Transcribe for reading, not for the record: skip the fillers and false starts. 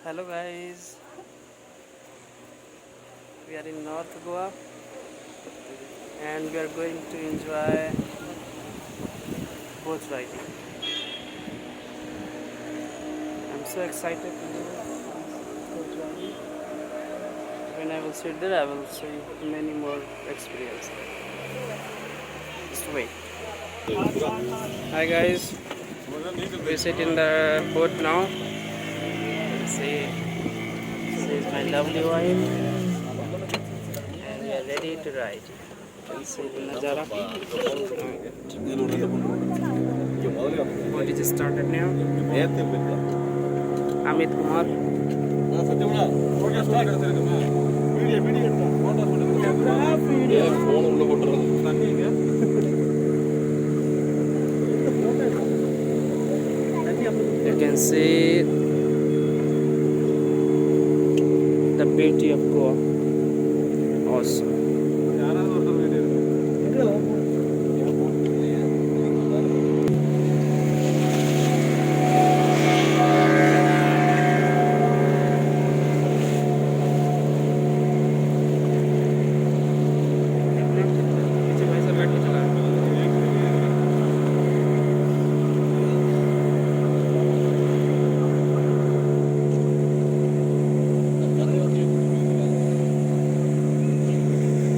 Hello guys, we are in North Goa and we are going to enjoy boat riding. I'm so excited to do boat riding. When I will sit there, I will see many more experiences. Just wait. Hi guys, we sit in the boat now. See, this is my lovely wife and we are ready to ride. You can see the Nazara. Boat is started now. Amit Kumar. You can see the beauty of Goa. Awesome.